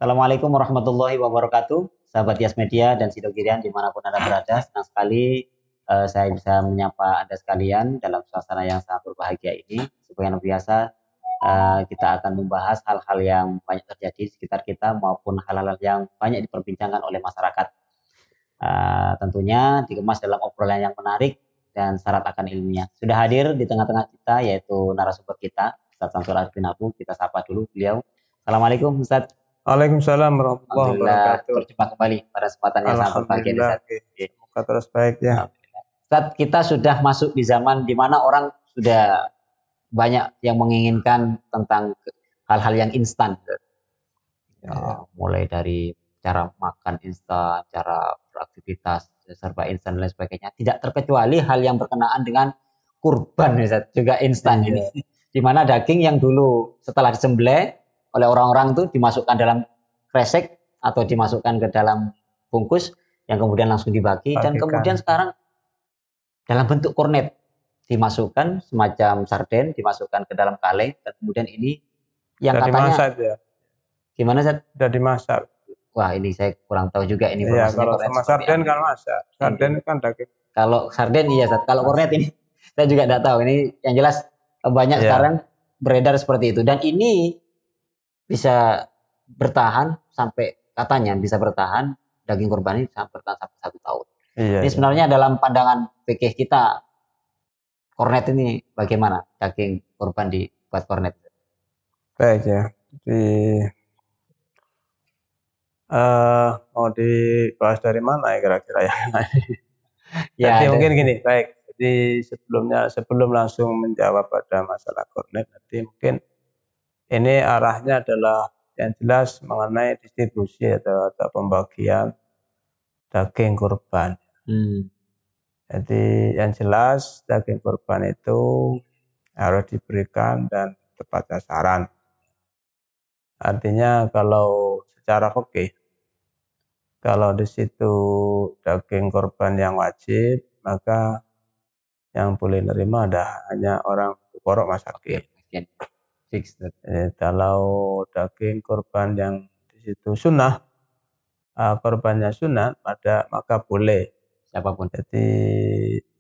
Assalamualaikum warahmatullahi wabarakatuh, sahabat Yas Media dan Sidogirian dimanapun Anda berada. Senang sekali saya bisa menyapa Anda sekalian dalam suasana yang sangat berbahagia ini. Sebagai biasa, kita akan membahas hal-hal yang banyak terjadi di sekitar kita maupun hal-hal yang banyak diperbincangkan oleh masyarakat. Tentunya dikemas dalam obrolan yang menarik dan syarat akan ilmiah. Sudah hadir di tengah-tengah kita yaitu narasumber kita, Ustaz Samsul Arifin Abu. Kita sapa dulu beliau. Assalamualaikum Ustaz. Waalaikumsalam warahmatullahi Alhamdulillah wabarakatuh. berjumpa kembali pada kesempatan yang sangat berbahagia ini, Alhamdulillah, Ustaz. semoga terus baik ya. Alhamdulillah. Ustaz, kita sudah masuk di zaman di mana orang sudah banyak yang menginginkan tentang hal-hal yang instan. Mulai dari cara makan instan, cara beraktivitas serba instan dan lain sebagainya. Tidak terkecuali hal yang berkenaan dengan kurban, Ustaz, juga instan ini. Di mana daging yang dulu setelah disembelih oleh orang-orang itu dimasukkan dalam kresek atau dimasukkan ke dalam bungkus yang kemudian langsung dibagi dan kemudian sekarang dalam bentuk kornet dimasukkan semacam sarden dimasukkan ke dalam kaleng dan kemudian ini yang Sudah katanya dimasak ya. Gimana Zat? Sudah dimasak. Wah ini saya kurang tahu juga ini Iya, informasinya. kalau sama sarden kan masak. Sarden kan daging. Kalau sarden iya Zat. Kalau kornet ini saya juga tidak tahu. Ini yang jelas banyak sekarang beredar seperti itu dan ini bisa bertahan sampai katanya bisa bertahan daging kurban ini sampai bertahan sampai 1 tahun. Ini sebenarnya dalam pandangan fikih kita kornet ini bagaimana daging kurban dibuat kornet? Baik ya. Mau dibahas dari mana ya kira-kira ya? Jadi mungkin gini, baik. Jadi sebelum langsung menjawab pada masalah kornet, nanti mungkin ini arahnya adalah yang jelas mengenai distribusi atau pembagian daging kurban. Jadi yang jelas daging kurban itu harus diberikan dan tepat sasaran. Artinya kalau secara fikih, kalau di situ daging kurban yang wajib, maka yang boleh nerima hanya orang fuqara masakin. Kalau daging kurban yang di situ sunnah, korbannya sunat, maka boleh siapapun. Jadi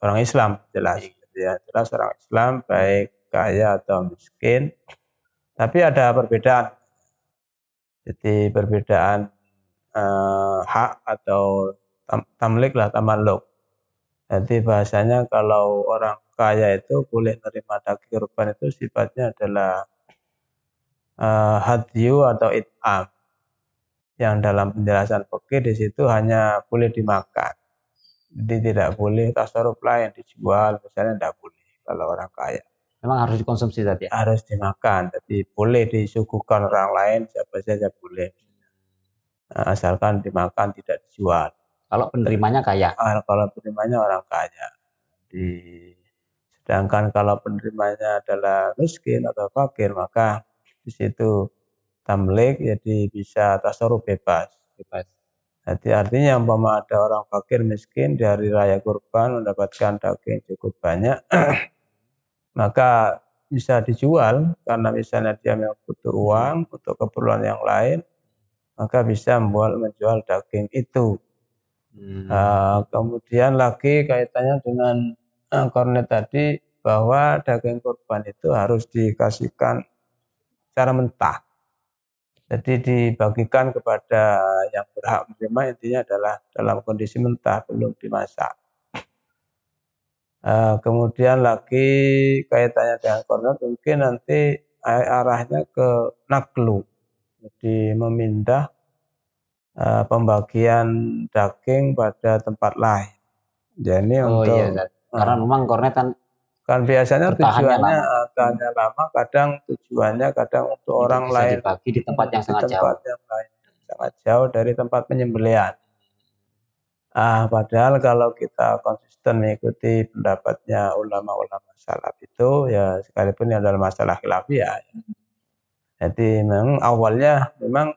orang Islam jelas, ya jelas orang Islam baik kaya atau miskin. Tapi ada perbedaan. Jadi perbedaan hak atau tamlik lah, tamalluk. Jadi bahasanya kalau orang kaya itu boleh menerima daging kurban itu sifatnya adalah hadyu atau it'am. Yang dalam penjelasan fikih di situ hanya boleh dimakan. Jadi tidak boleh tasarruf lain dijual, misalnya tidak boleh kalau orang kaya. Memang harus dikonsumsi tadi. Harus dimakan. Jadi boleh disuguhkan orang lain, siapa saja boleh. Asalkan dimakan tidak dijual. Kalau penerimanya kaya. Kalau penerimanya orang kaya. Sedangkan kalau penerimanya adalah miskin atau fakir, maka di situ tamlik, jadi bisa tasarruf bebas. Jadi artinya umpama ada orang fakir miskin di hari raya kurban mendapatkan daging cukup banyak, maka bisa dijual karena misalnya dia memang butuh uang untuk keperluan yang lain, maka bisa menjual daging itu. Kemudian lagi kaitannya dengan kornet tadi, bahwa daging kurban itu harus dikasihkan secara mentah. Jadi dibagikan kepada yang berhak menerima, intinya adalah dalam kondisi mentah, belum dimasak. Kemudian lagi kaitannya dengan kornet mungkin nanti arahnya ke naklu. Jadi memindah pembagian daging pada tempat lain. Jadi karena memang kornet kan biasanya tujuannya hanya lama, kadang tujuannya untuk orang lain dibagi di tempat yang sangat jauh dari tempat penyembelihan. Padahal kalau kita konsisten mengikuti pendapatnya ulama-ulama salaf itu, ya sekalipun yang dalam masalah khilafiyah. Jadi memang awalnya memang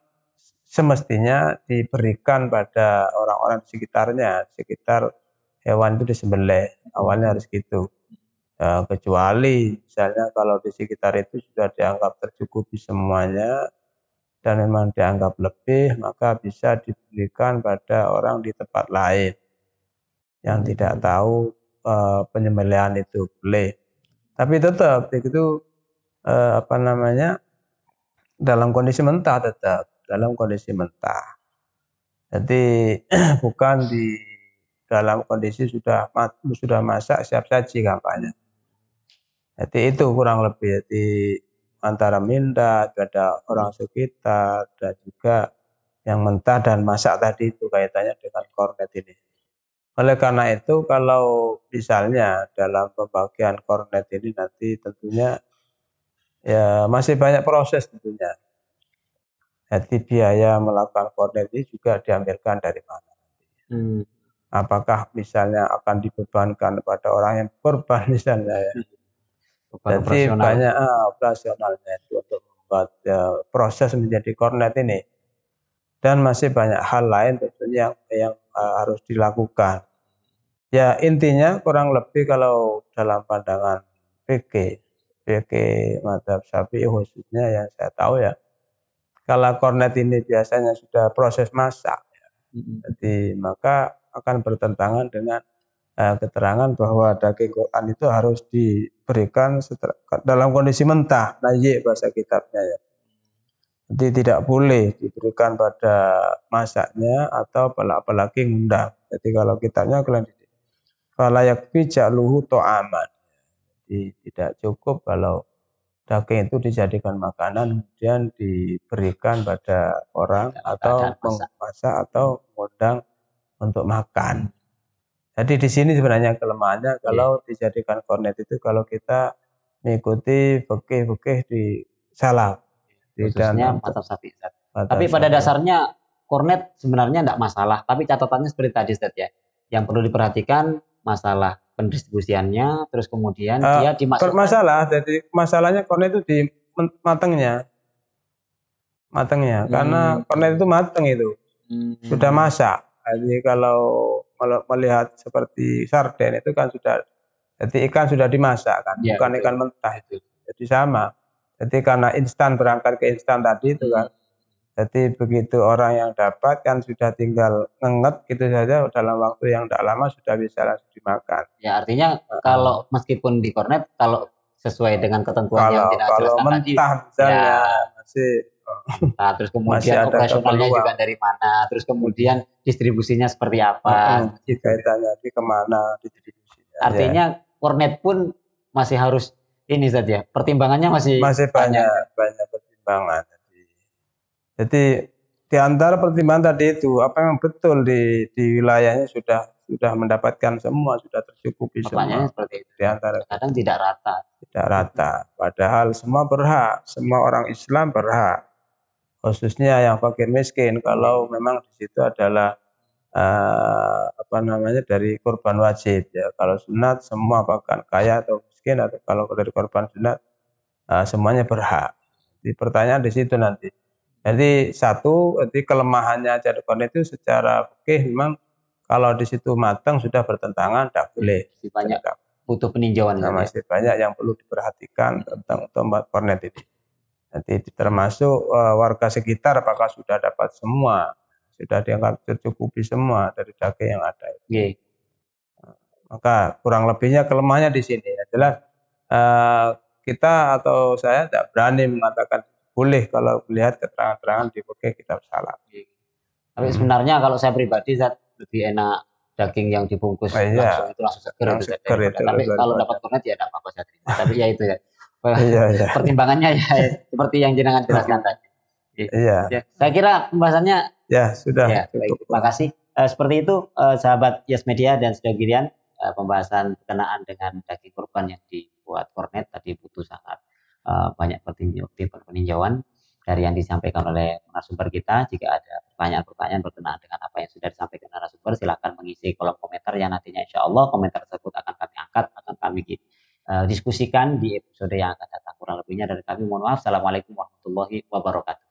semestinya diberikan pada orang-orang di sekitarnya, sekitar hewan itu disembelih. Awalnya harus gitu. Kecuali misalnya kalau di sekitar itu sudah dianggap tercukupi semuanya dan memang dianggap lebih, maka bisa diberikan pada orang di tempat lain yang tidak tahu penyembelihan itu boleh. Tapi tetap itu dalam kondisi mentah, tetap dalam kondisi mentah. Jadi bukan di dalam kondisi sudah masak siap saji kampanye. Jadi itu kurang lebih. Jadi antara minda, ada orang sekitar, dan juga yang mentah dan masak tadi itu kaitannya dengan kornet ini. Oleh karena itu kalau misalnya dalam pembagian kornet ini nanti tentunya ya masih banyak proses tentunya. Jadi biaya melakukan kornet ini juga diambilkan dari mana? Apakah misalnya akan dibebankan pada orang yang korban misalnya ya. Jadi banyak operasionalnya itu untuk membuat proses menjadi kornet ini. Dan masih banyak hal lain tentunya yang harus dilakukan. Ya intinya kurang lebih kalau dalam pandangan fikih mazhab Syafi'i khususnya yang saya tahu ya, kalau kornet ini biasanya sudah proses masak, jadi maka akan bertentangan dengan keterangan bahwa daging Quran itu harus diberikan dalam kondisi mentah, najis bahasa kitabnya ya. Jadi tidak boleh diberikan pada masaknya atau apalagi ngundang. Jadi kalau kitabnya kalian fala yakfi ja'luhu ta'aman. Jadi tidak cukup kalau daging itu dijadikan makanan kemudian diberikan pada orang atau memasak atau mengundang untuk makan. Jadi di sini sebenarnya kelemahannya kalau dijadikan kornet itu kalau kita mengikuti fikih di salaf. Khususnya mazhab Syafi'i. Tapi pada dasarnya kornet sebenarnya tidak masalah. Tapi catatannya seperti tadi Ustaz ya. Yang perlu diperhatikan masalah pendistribusiannya, terus kemudian dia dimasukkan. Jadi masalahnya kornet itu di matangnya. Karena kornet itu matang itu. Sudah masak. Jadi kalau melihat seperti sarden itu kan sudah, jadi ikan sudah dimasak kan, bukan betul. Ikan mentah itu. Jadi sama. Jadi karena instan berangkat ke instan tadi itu kan. Jadi begitu orang yang dapat kan sudah tinggal ngenget gitu saja dalam waktu yang tidak lama sudah bisa langsung dimakan. Ya artinya kalau meskipun di kornet kalau sesuai dengan ketentuan yang tidak jelaskan mentah, tadi. Misalnya ya masih. Nah, terus kemudian operasionalnya juga dari mana, terus kemudian distribusinya seperti apa. Kaitannya kemana distribusinya. Artinya kornet pun masih harus ini saja, pertimbangannya masih banyak pertimbangan. Jadi di antara pertimbangan tadi itu apa yang betul di wilayahnya sudah mendapatkan semua, sudah tercukupi semua. Seperti itu. Di antara kadang tidak rata. Tidak rata. Padahal semua berhak, semua orang Islam berhak. Khususnya yang fakir miskin kalau memang di situ adalah dari korban wajib ya. Kalau sunat semua bahkan kaya atau miskin atau kalau dari korban sunat semuanya berhak. Jadi pertanyaan di situ nanti. Jadi jadi kelemahannya jadwal itu secara fikih memang kalau di situ matang sudah bertentangan tidak boleh. Banyak butuh peninjauan. Masih banyak yang perlu diperhatikan tentang tempat kornet ini. Jadi termasuk warga sekitar apakah sudah dapat semua, sudah dianggap tercukupi semua dari daging yang ada. Maka kurang lebihnya kelemahannya di sini adalah kita atau saya tidak berani mengatakan boleh kalau melihat keterangan-keterangan di fikih kitab salaf. Tapi sebenarnya kalau saya pribadi lebih enak daging yang dibungkus langsung seger itu. Tapi kalau dapat kornet ya tidak apa-apa saya terima. Tapi ya itu ya. Pertimbangannya ya seperti yang jenengan jelaskan tadi. Saya kira pembahasannya sudah cukup. Terima kasih. Seperti itu sahabat Yes Media dan Sedagirian, pembahasan berkenaan dengan daging kurban yang dibuat kornet tadi butuh sangat banyak peninjauan dari yang disampaikan oleh narasumber kita. Jika ada pertanyaan-pertanyaan berkenaan dengan apa yang sudah disampaikan narasumber, silakan mengisi kolom komentar yang nantinya insya Allah komentar tersebut akan kami angkat, akan kami diskusikan di episode yang akan datang. Kurang lebihnya dari kami mohon maaf. Assalamualaikum warahmatullahi wabarakatuh.